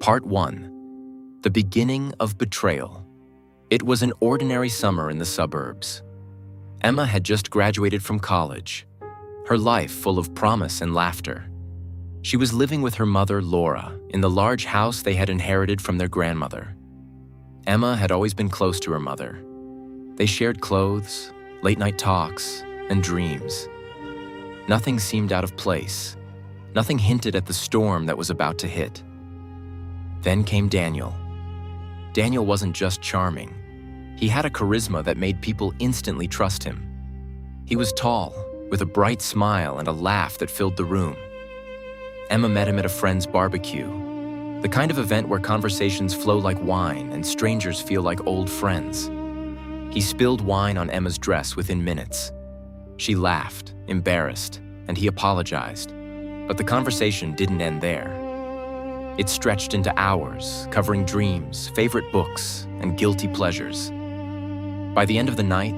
Part 1. The Beginning of Betrayal. It was an ordinary summer in the suburbs. Emma had just graduated from college, her life full of promise and laughter. She was living with her mother, Laura, in the large house they had inherited from their grandmother. Emma had always been close to her mother. They shared clothes, late-night talks, and dreams. Nothing seemed out of place. Nothing hinted at the storm that was about to hit. Then came Daniel. Daniel wasn't just charming. He had a charisma that made people instantly trust him. He was tall, with a bright smile and a laugh that filled the room. Emma met him at a friend's barbecue, the kind of event where conversations flow like wine and strangers feel like old friends. He spilled wine on Emma's dress within minutes. She laughed, embarrassed, and he apologized. But the conversation didn't end there. It stretched into hours, covering dreams, favorite books, and guilty pleasures. By the end of the night,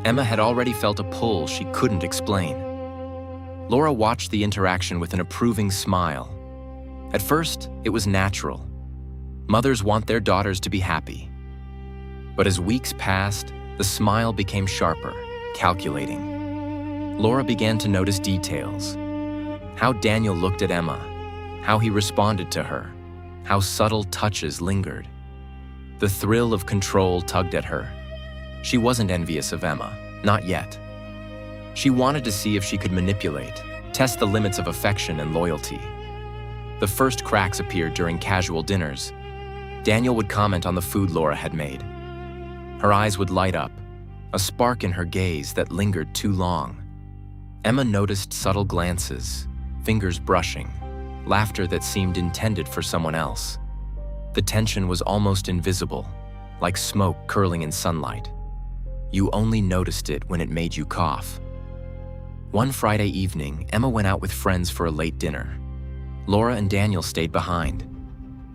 Emma had already felt a pull she couldn't explain. Laura watched the interaction with an approving smile. At first, it was natural. Mothers want their daughters to be happy. But as weeks passed, the smile became sharper, calculating. Laura began to notice details. How Daniel looked at Emma, how he responded to her, how subtle touches lingered. The thrill of control tugged at her. She wasn't envious of Emma, not yet. She wanted to see if she could manipulate, test the limits of affection and loyalty. The first cracks appeared during casual dinners. Daniel would comment on the food Laura had made. Her eyes would light up, a spark in her gaze that lingered too long. Emma noticed subtle glances, fingers brushing, laughter that seemed intended for someone else. The tension was almost invisible, like smoke curling in sunlight. You only noticed it when it made you cough. One Friday evening, Emma went out with friends for a late dinner. Laura and Daniel stayed behind.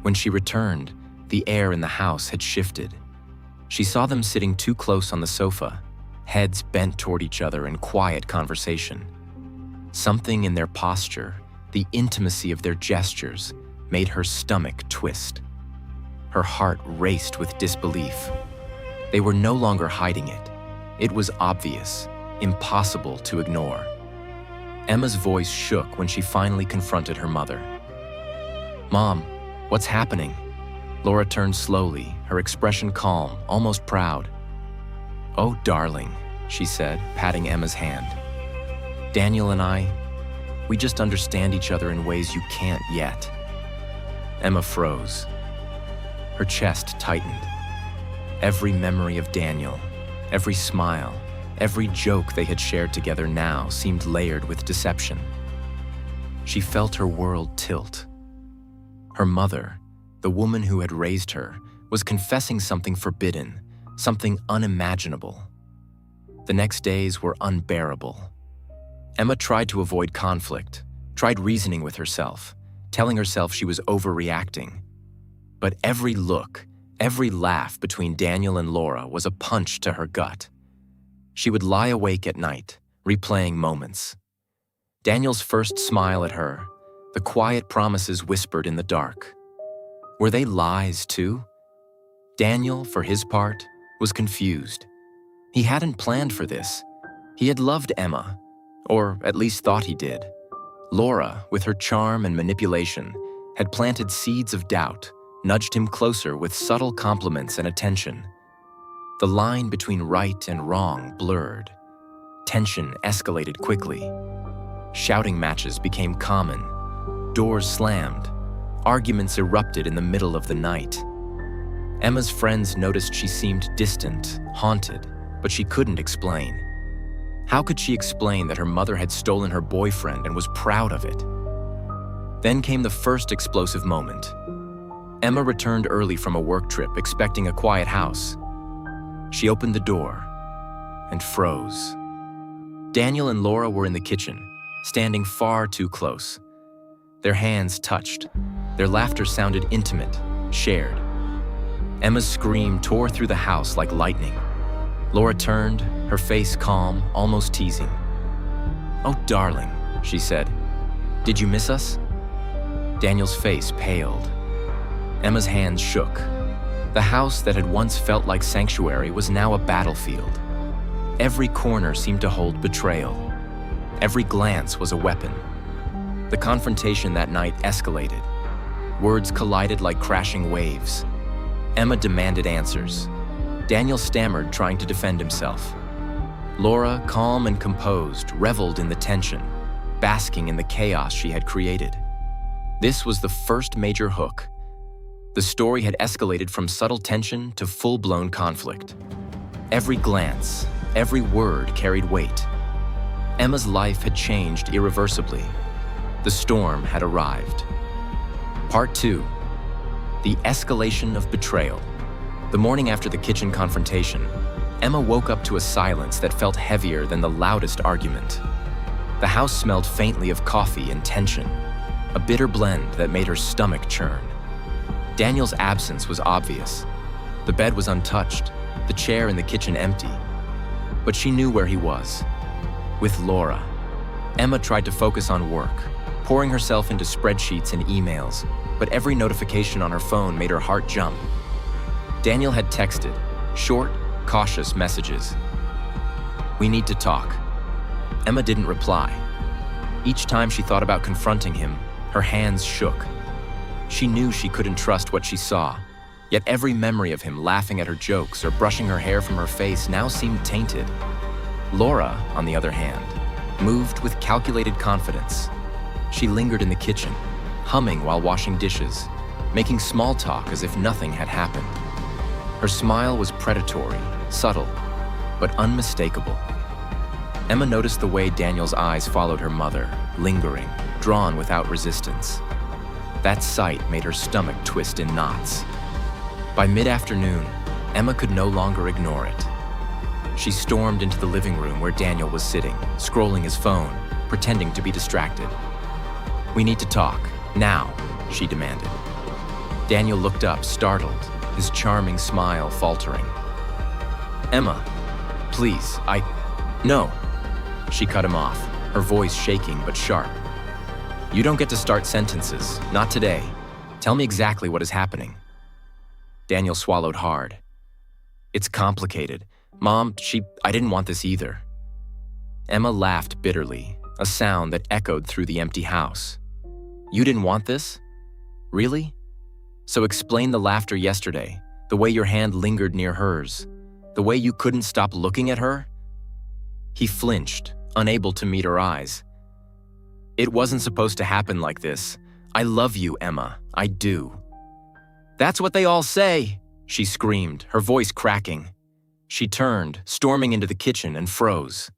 When she returned, the air in the house had shifted. She saw them sitting too close on the sofa, heads bent toward each other in quiet conversation. Something in their posture, the intimacy of their gestures, made her stomach twist. Her heart raced with disbelief. They were no longer hiding it. It was obvious, impossible to ignore. Emma's voice shook when she finally confronted her mother. "Mom, what's happening?" Laura turned slowly, her expression calm, almost proud. "Oh, darling," she said, patting Emma's hand. "Daniel and I, we just understand each other in ways you can't yet." Emma froze. Her chest tightened. Every memory of Daniel, every smile, every joke they had shared together now seemed layered with deception. She felt her world tilt. Her mother, the woman who had raised her, was confessing something forbidden, something unimaginable. The next days were unbearable. Emma tried to avoid conflict, tried reasoning with herself, telling herself she was overreacting. But every look, every laugh between Daniel and Laura was a punch to her gut. She would lie awake at night, replaying moments. Daniel's first smile at her, the quiet promises whispered in the dark. Were they lies too? Daniel, for his part, was confused. He hadn't planned for this. He had loved Emma, or at least thought he did. Laura, with her charm and manipulation, had planted seeds of doubt, nudged him closer with subtle compliments and attention. The line between right and wrong blurred. Tension escalated quickly. Shouting matches became common. Doors slammed. Arguments erupted in the middle of the night. Emma's friends noticed she seemed distant, haunted, but she couldn't explain. How could she explain that her mother had stolen her boyfriend and was proud of it? Then came the first explosive moment. Emma returned early from a work trip, expecting a quiet house. She opened the door and froze. Daniel and Laura were in the kitchen, standing far too close. Their hands touched. Their laughter sounded intimate, shared. Emma's scream tore through the house like lightning. Laura turned, her face calm, almost teasing. "Oh, darling," she said. "Did you miss us?" Daniel's face paled. Emma's hands shook. The house that had once felt like sanctuary was now a battlefield. Every corner seemed to hold betrayal. Every glance was a weapon. The confrontation that night escalated. Words collided like crashing waves. Emma demanded answers. Daniel stammered, trying to defend himself. Laura, calm and composed, reveled in the tension, basking in the chaos she had created. This was the first major hook. The story had escalated from subtle tension to full-blown conflict. Every glance, every word carried weight. Emma's life had changed irreversibly. The storm had arrived. Part 2. The escalation of betrayal. The morning after the kitchen confrontation, Emma woke up to a silence that felt heavier than the loudest argument. The house smelled faintly of coffee and tension, a bitter blend that made her stomach churn. Daniel's absence was obvious. The bed was untouched, the chair in the kitchen empty. But she knew where he was. With Laura. Emma tried to focus on work, pouring herself into spreadsheets and emails, but every notification on her phone made her heart jump. Daniel had texted, short, cautious messages. "We need to talk." Emma didn't reply. Each time she thought about confronting him, her hands shook. She knew she couldn't trust what she saw, yet every memory of him laughing at her jokes or brushing her hair from her face now seemed tainted. Laura, on the other hand, moved with calculated confidence. She lingered in the kitchen, humming while washing dishes, making small talk as if nothing had happened. Her smile was predatory, subtle, but unmistakable. Emma noticed the way Daniel's eyes followed her mother, lingering, drawn without resistance. That sight made her stomach twist in knots. By mid-afternoon, Emma could no longer ignore it. She stormed into the living room where Daniel was sitting, scrolling his phone, pretending to be distracted. "We need to talk, now," she demanded. Daniel looked up, startled, his charming smile faltering. "Emma, please, No." She cut him off, her voice shaking but sharp. "You don't get to start sentences, not today. Tell me exactly what is happening." Daniel swallowed hard. "It's complicated. Mom, I didn't want this either." Emma laughed bitterly, a sound that echoed through the empty house. "You didn't want this? Really? So explain the laughter yesterday, the way your hand lingered near hers, the way you couldn't stop looking at her?" He flinched, unable to meet her eyes. "It wasn't supposed to happen like this. I love you, Emma. I do." "That's what they all say," she screamed, her voice cracking. She turned, storming into the kitchen, and froze.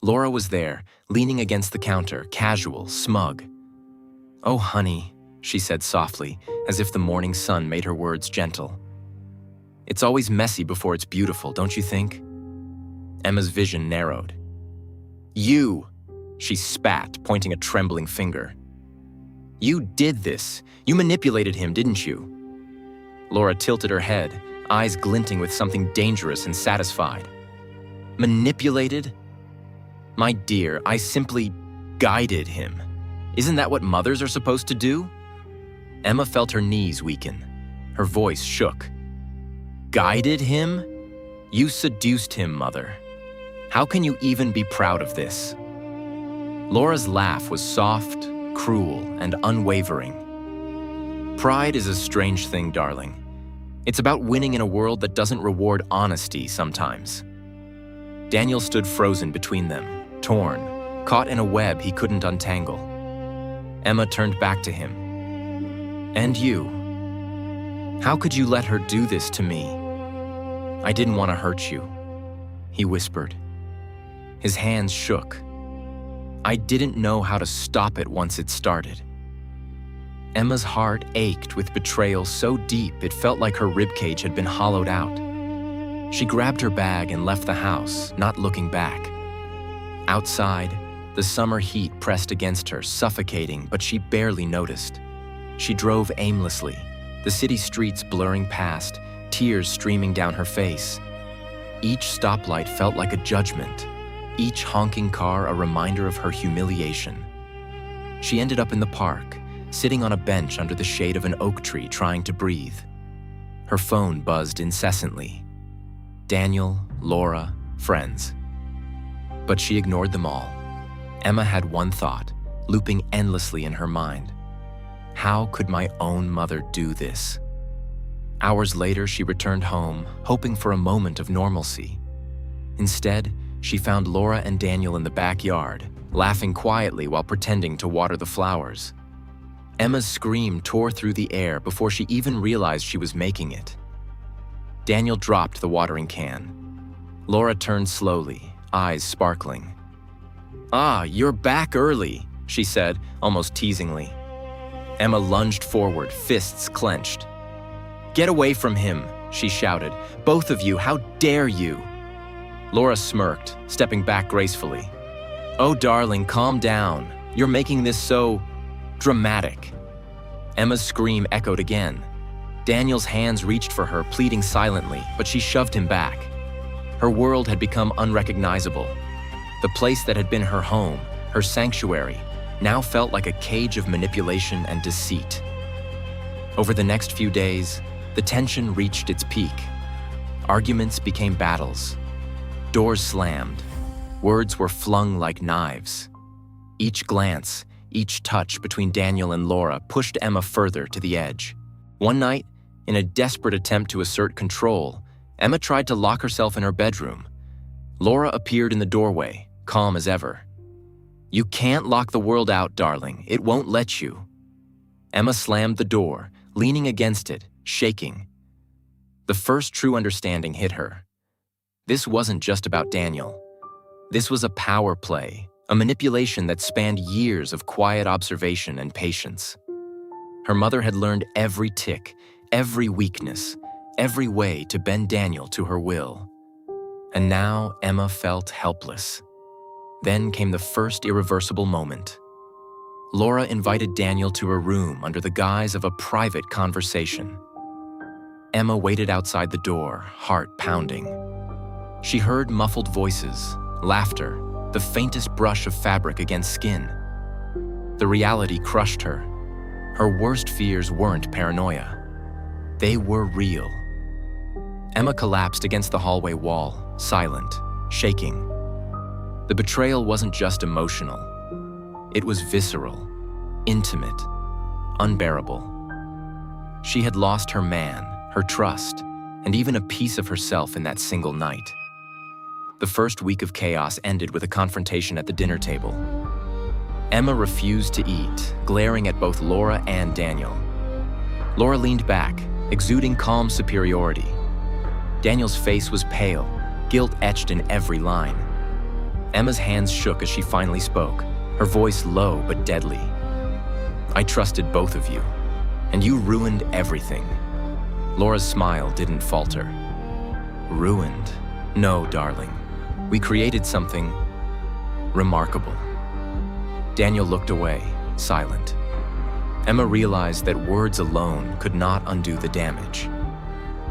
Laura was there, leaning against the counter, casual, smug. "Oh, honey," she said softly, as if the morning sun made her words gentle. "It's always messy before it's beautiful, don't you think?" Emma's vision narrowed. "You!" she spat, pointing a trembling finger. "You did this. You manipulated him, didn't you?" Laura tilted her head, eyes glinting with something dangerous and satisfied. "Manipulated? My dear, I simply guided him. Isn't that what mothers are supposed to do?" Emma felt her knees weaken. Her voice shook. "Guided him? You seduced him, Mother. How can you even be proud of this?" Laura's laugh was soft, cruel, and unwavering. Pride is a strange thing, darling. It's about winning in a world that doesn't reward honesty sometimes. Daniel stood frozen between them, torn, caught in a web he couldn't untangle. Emma turned back to him. "And you? How could you let her do this to me?" "I didn't want to hurt you," he whispered. His hands shook. "I didn't know how to stop it once it started." Emma's heart ached with betrayal so deep it felt like her ribcage had been hollowed out. She grabbed her bag and left the house, not looking back. Outside, the summer heat pressed against her, suffocating, but she barely noticed. She drove aimlessly, the city streets blurring past, tears streaming down her face. Each stoplight felt like a judgment, each honking car a reminder of her humiliation. She ended up in the park, sitting on a bench under the shade of an oak tree trying to breathe. Her phone buzzed incessantly. Daniel, Laura, friends. But she ignored them all. Emma had one thought, looping endlessly in her mind. How could my own mother do this? Hours later, she returned home, hoping for a moment of normalcy. Instead, she found Laura and Daniel in the backyard, laughing quietly while pretending to water the flowers. Emma's scream tore through the air before she even realized she was making it. Daniel dropped the watering can. Laura turned slowly, eyes sparkling. "Ah, you're back early," she said, almost teasingly. Emma lunged forward, fists clenched. "Get away from him," she shouted. "Both of you, how dare you?" Laura smirked, stepping back gracefully. "Oh, darling, calm down. You're making this so dramatic." Emma's scream echoed again. Daniel's hands reached for her, pleading silently, but she shoved him back. Her world had become unrecognizable. The place that had been her home, her sanctuary, now felt like a cage of manipulation and deceit. Over the next few days, the tension reached its peak. Arguments became battles. Doors slammed. Words were flung like knives. Each glance, each touch between Daniel and Laura pushed Emma further to the edge. One night, in a desperate attempt to assert control, Emma tried to lock herself in her bedroom. Laura appeared in the doorway, calm as ever. "You can't lock the world out, darling. It won't let you." Emma slammed the door, leaning against it, shaking. The first true understanding hit her. This wasn't just about Daniel. This was a power play, a manipulation that spanned years of quiet observation and patience. Her mother had learned every tick, every weakness, every way to bend Daniel to her will. And now Emma felt helpless. Then came the first irreversible moment. Laura invited Daniel to her room under the guise of a private conversation. Emma waited outside the door, heart pounding. She heard muffled voices, laughter, the faintest brush of fabric against skin. The reality crushed her. Her worst fears weren't paranoia. They were real. Emma collapsed against the hallway wall, silent, shaking. The betrayal wasn't just emotional. It was visceral, intimate, unbearable. She had lost her man, her trust, and even a piece of herself in that single night. The first week of chaos ended with a confrontation at the dinner table. Emma refused to eat, glaring at both Laura and Daniel. Laura leaned back, exuding calm superiority. Daniel's face was pale, guilt etched in every line. Emma's hands shook as she finally spoke, her voice low but deadly. "I trusted both of you, and you ruined everything." Laura's smile didn't falter. "Ruined? No, darling. We created something remarkable." Daniel looked away, silent. Emma realized that words alone could not undo the damage.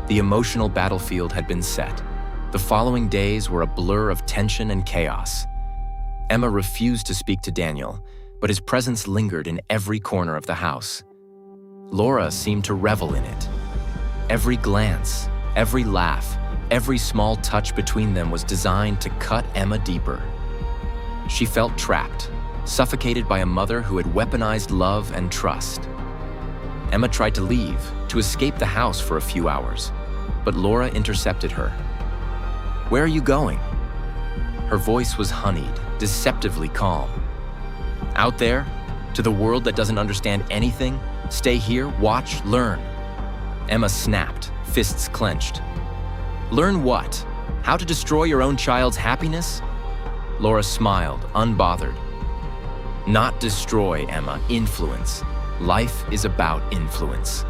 The emotional battlefield had been set. The following days were a blur of tension and chaos. Emma refused to speak to Daniel, but his presence lingered in every corner of the house. Laura seemed to revel in it. Every glance, every laugh, every small touch between them was designed to cut Emma deeper. She felt trapped, suffocated by a mother who had weaponized love and trust. Emma tried to leave, to escape the house for a few hours, but Laura intercepted her. "Where are you going?" Her voice was honeyed, deceptively calm. "Out there, to the world that doesn't understand anything, stay here, watch, learn." Emma snapped, fists clenched. "Learn what? How to destroy your own child's happiness?" Laura smiled, unbothered. "Not destroy, Emma, influence. Life is about influence."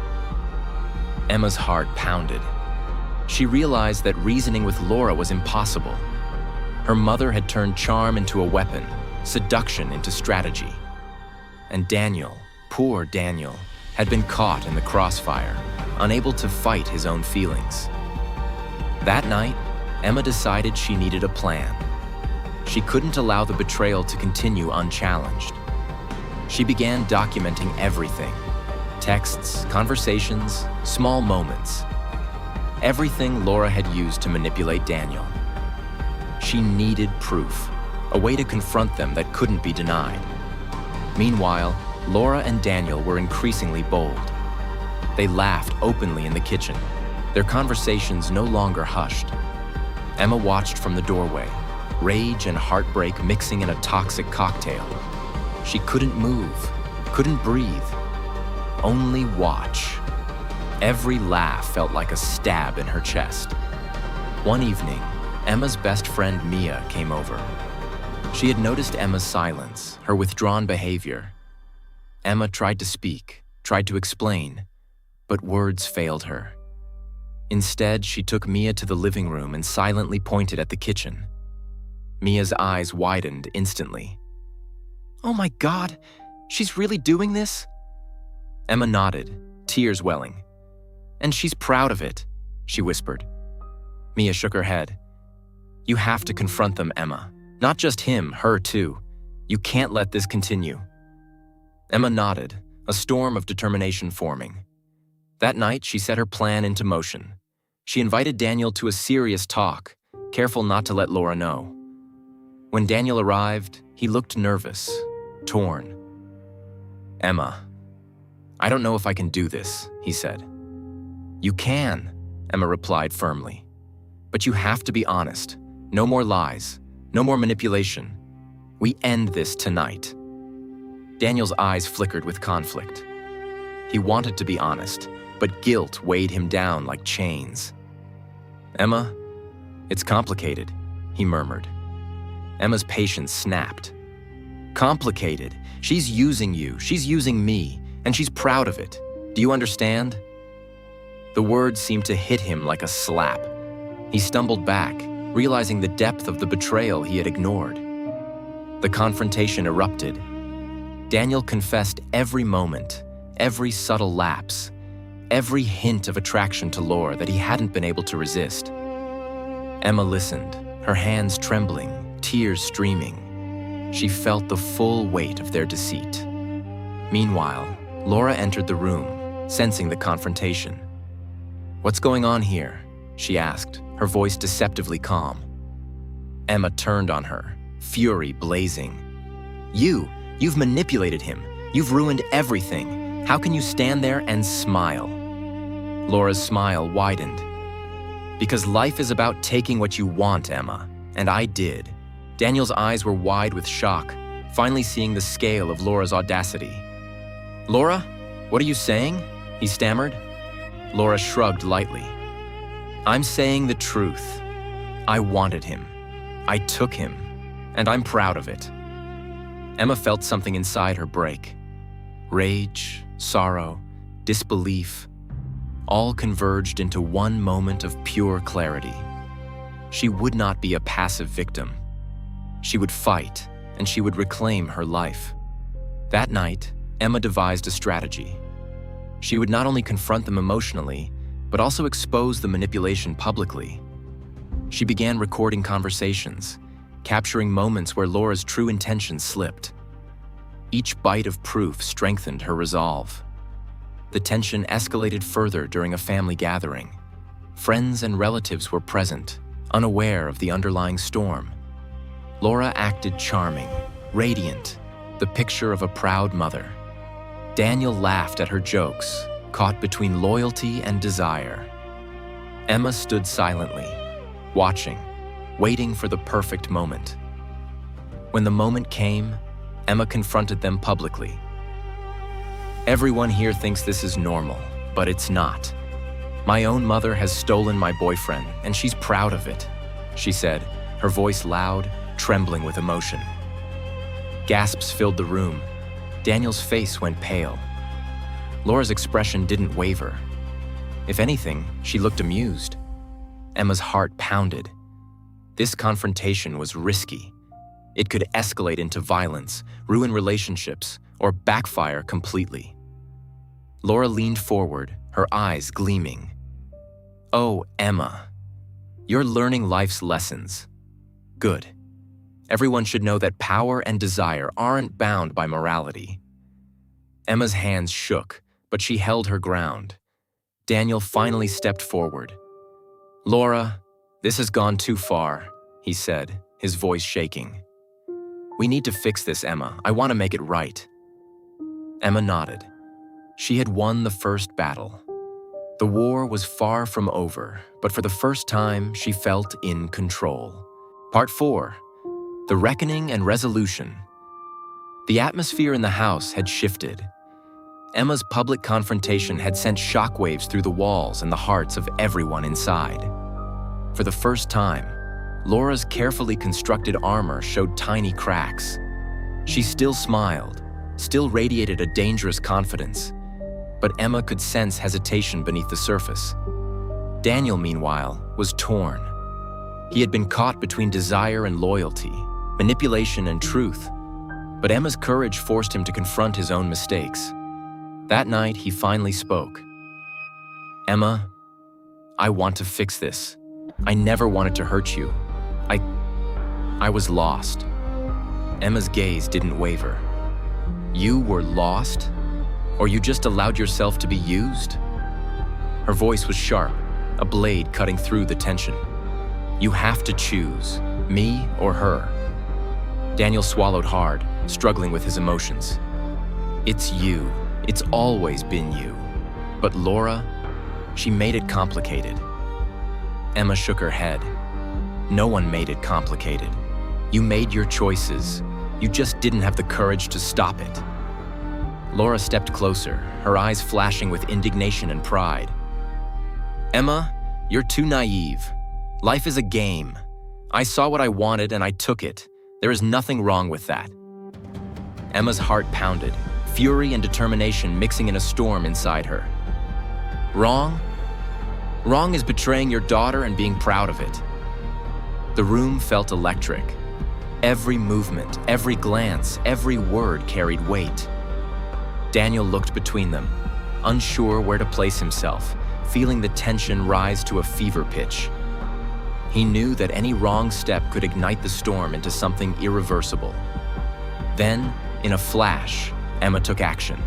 Emma's heart pounded. She realized that reasoning with Laura was impossible. Her mother had turned charm into a weapon, seduction into strategy. And Daniel, poor Daniel, had been caught in the crossfire, unable to fight his own feelings. That night, Emma decided she needed a plan. She couldn't allow the betrayal to continue unchallenged. She began documenting everything: texts, conversations, small moments. Everything Laura had used to manipulate Daniel. She needed proof, a way to confront them that couldn't be denied. Meanwhile, Laura and Daniel were increasingly bold. They laughed openly in the kitchen, their conversations no longer hushed. Emma watched from the doorway, rage and heartbreak mixing in a toxic cocktail. She couldn't move, couldn't breathe, only watch. Every laugh felt like a stab in her chest. One evening, Emma's best friend Mia came over. She had noticed Emma's silence, her withdrawn behavior. Emma tried to speak, tried to explain, but words failed her. Instead, she took Mia to the living room and silently pointed at the kitchen. Mia's eyes widened instantly. "Oh my God, she's really doing this?" Emma nodded, tears welling. "And she's proud of it," she whispered. Mia shook her head. "You have to confront them, Emma. Not just him, her too. You can't let this continue." Emma nodded, a storm of determination forming. That night, she set her plan into motion. She invited Daniel to a serious talk, careful not to let Laura know. When Daniel arrived, he looked nervous, torn. "Emma, I don't know if I can do this," he said. "You can," Emma replied firmly. "But you have to be honest. No more lies, no more manipulation. We end this tonight." Daniel's eyes flickered with conflict. He wanted to be honest, but guilt weighed him down like chains. "Emma, it's complicated," he murmured. Emma's patience snapped. "Complicated? She's using you, she's using me, and she's proud of it. Do you understand?" The words seemed to hit him like a slap. He stumbled back, realizing the depth of the betrayal he had ignored. The confrontation erupted. Daniel confessed every moment, every subtle lapse, every hint of attraction to Laura that he hadn't been able to resist. Emma listened, her hands trembling, tears streaming. She felt the full weight of their deceit. Meanwhile, Laura entered the room, sensing the confrontation. "What's going on here?" she asked, her voice deceptively calm. Emma turned on her, fury blazing. You've manipulated him. You've ruined everything. How can you stand there and smile?" Laura's smile widened. "Because life is about taking what you want, Emma, and I did." Daniel's eyes were wide with shock, finally seeing the scale of Laura's audacity. "Laura, what are you saying?" he stammered. Laura shrugged lightly. "I'm saying the truth. I wanted him. I took him, and I'm proud of it." Emma felt something inside her break. Rage, sorrow, disbelief, all converged into one moment of pure clarity. She would not be a passive victim. She would fight, and she would reclaim her life. That night, Emma devised a strategy. She would not only confront them emotionally, but also expose the manipulation publicly. She began recording conversations, capturing moments where Laura's true intentions slipped. Each bite of proof strengthened her resolve. The tension escalated further during a family gathering. Friends and relatives were present, unaware of the underlying storm. Laura acted charming, radiant, the picture of a proud mother. Daniel laughed at her jokes, caught between loyalty and desire. Emma stood silently, watching, waiting for the perfect moment. When the moment came, Emma confronted them publicly. "Everyone here thinks this is normal, but it's not. My own mother has stolen my boyfriend, and she's proud of it," she said, her voice loud, trembling with emotion. Gasps filled the room. Daniel's face went pale. Laura's expression didn't waver. If anything, she looked amused. Emma's heart pounded. This confrontation was risky. It could escalate into violence, ruin relationships, or backfire completely. Laura leaned forward, her eyes gleaming. "Oh, Emma, you're learning life's lessons. Good. Everyone should know that power and desire aren't bound by morality. Emma's hands shook, but she held her ground. Daniel finally stepped forward. "Laura, this has gone too far," he said, his voice shaking. "We need to fix this, Emma. I want to make it right." Emma nodded. She had won the first battle. The war was far from over, but for the first time, she felt in control. Part 4. The Reckoning and Resolution. The atmosphere in the house had shifted. Emma's public confrontation had sent shockwaves through the walls and the hearts of everyone inside. For the first time, Laura's carefully constructed armor showed tiny cracks. She still smiled, still radiated a dangerous confidence, but Emma could sense hesitation beneath the surface. Daniel, meanwhile, was torn. He had been caught between desire and loyalty, manipulation and truth, but Emma's courage forced him to confront his own mistakes. That night, he finally spoke. "Emma, I want to fix this. I never wanted to hurt you. I was lost." Emma's gaze didn't waver. "You were lost? Or you just allowed yourself to be used?" Her voice was sharp, a blade cutting through the tension. "You have to choose, me or her." Daniel swallowed hard, struggling with his emotions. "It's you. It's always been you. But Laura, she made it complicated." Emma shook her head. "No one made it complicated. You made your choices. You just didn't have the courage to stop it." Laura stepped closer, her eyes flashing with indignation and pride. "Emma, you're too naive. Life is a game. I saw what I wanted and I took it. There is nothing wrong with that." Emma's heart pounded, fury and determination mixing in a storm inside her. "Wrong? Wrong is betraying your daughter and being proud of it." The room felt electric. Every movement, every glance, every word carried weight. Daniel looked between them, unsure where to place himself, feeling the tension rise to a fever pitch. He knew that any wrong step could ignite the storm into something irreversible. Then, in a flash, Emma took action.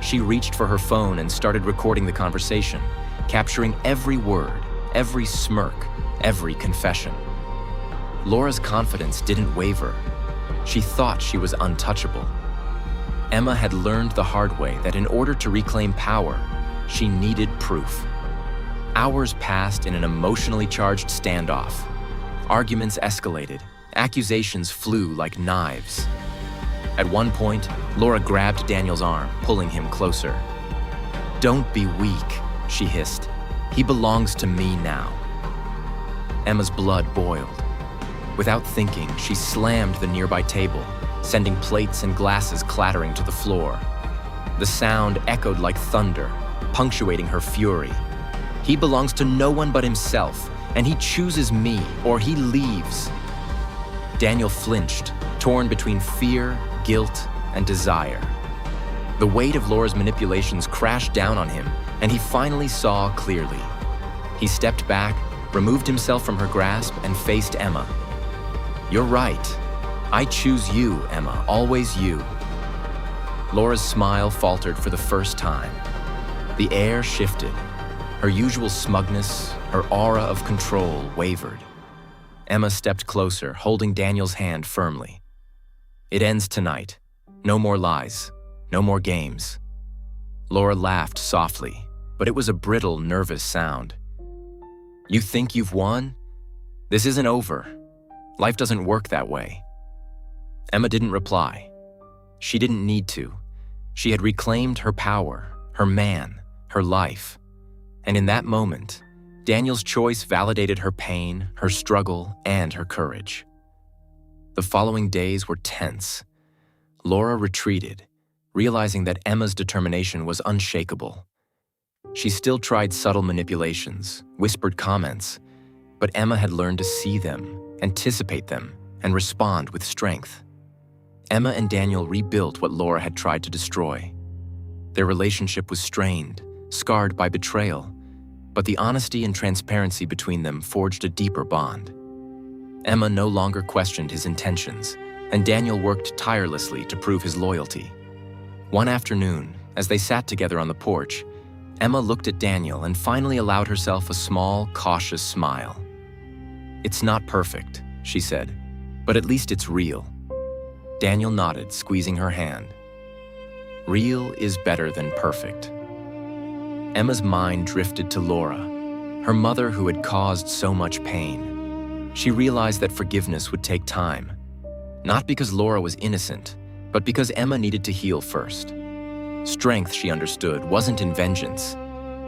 She reached for her phone and started recording the conversation, capturing every word, every smirk, every confession. Laura's confidence didn't waver. She thought she was untouchable. Emma had learned the hard way that in order to reclaim power, she needed proof. Hours passed in an emotionally charged standoff. Arguments escalated. Accusations flew like knives. At one point, Laura grabbed Daniel's arm, pulling him closer. "Don't be weak," she hissed. "He belongs to me now." Emma's blood boiled. Without thinking, she slammed the nearby table, sending plates and glasses clattering to the floor. The sound echoed like thunder, punctuating her fury. "He belongs to no one but himself, and he chooses me, or he leaves." Daniel flinched, torn between fear, guilt, and desire. The weight of Laura's manipulations crashed down on him, and he finally saw clearly. He stepped back, removed himself from her grasp, and faced Emma. "You're right. I choose you, Emma, always you." Laura's smile faltered for the first time. The air shifted. Her usual smugness, her aura of control wavered. Emma stepped closer, holding Daniel's hand firmly. "It ends tonight. No more lies. No more games." Laura laughed softly, but it was a brittle, nervous sound. "You think you've won? This isn't over. Life doesn't work that way." Emma didn't reply. She didn't need to. She had reclaimed her power, her man, her life. And in that moment, Daniel's choice validated her pain, her struggle, and her courage. The following days were tense. Laura retreated, realizing that Emma's determination was unshakable. She still tried subtle manipulations, whispered comments, but Emma had learned to see them, anticipate them, and respond with strength. Emma and Daniel rebuilt what Laura had tried to destroy. Their relationship was strained, scarred by betrayal, but the honesty and transparency between them forged a deeper bond. Emma no longer questioned his intentions, and Daniel worked tirelessly to prove his loyalty. One afternoon, as they sat together on the porch, Emma looked at Daniel and finally allowed herself a small, cautious smile. "It's not perfect," she said, "but at least it's real." Daniel nodded, squeezing her hand. Real is better than perfect. Emma's mind drifted to Laura, her mother who had caused so much pain. She realized that forgiveness would take time, not because Laura was innocent, but because Emma needed to heal first. Strength, she understood, wasn't in vengeance,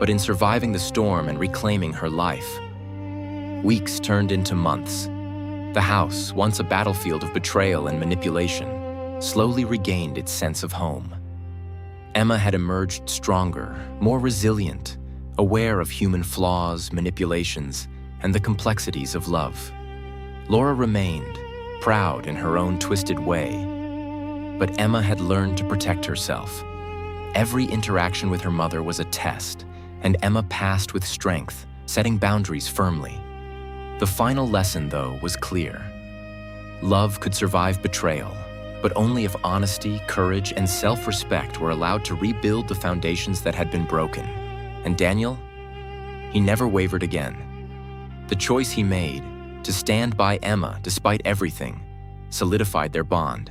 but in surviving the storm and reclaiming her life. Weeks turned into months. The house, once a battlefield of betrayal and manipulation, slowly regained its sense of home. Emma had emerged stronger, more resilient, aware of human flaws, manipulations, and the complexities of love. Laura remained, proud in her own twisted way. But Emma had learned to protect herself. Every interaction with her mother was a test, and Emma passed with strength, setting boundaries firmly. The final lesson, though, was clear. Love could survive betrayal, but only if honesty, courage, and self-respect were allowed to rebuild the foundations that had been broken. And Daniel? He never wavered again. The choice he made, to stand by Emma despite everything, solidified their bond.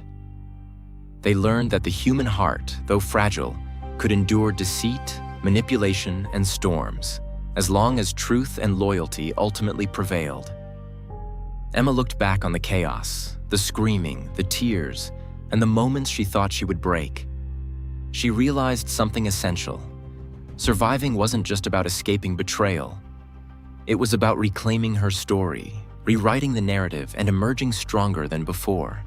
They learned that the human heart, though fragile, could endure deceit, manipulation, and storms, as long as truth and loyalty ultimately prevailed. Emma looked back on the chaos, the screaming, the tears, and the moments she thought she would break. She realized something essential. Surviving wasn't just about escaping betrayal. It was about reclaiming her story, rewriting the narrative, and emerging stronger than before.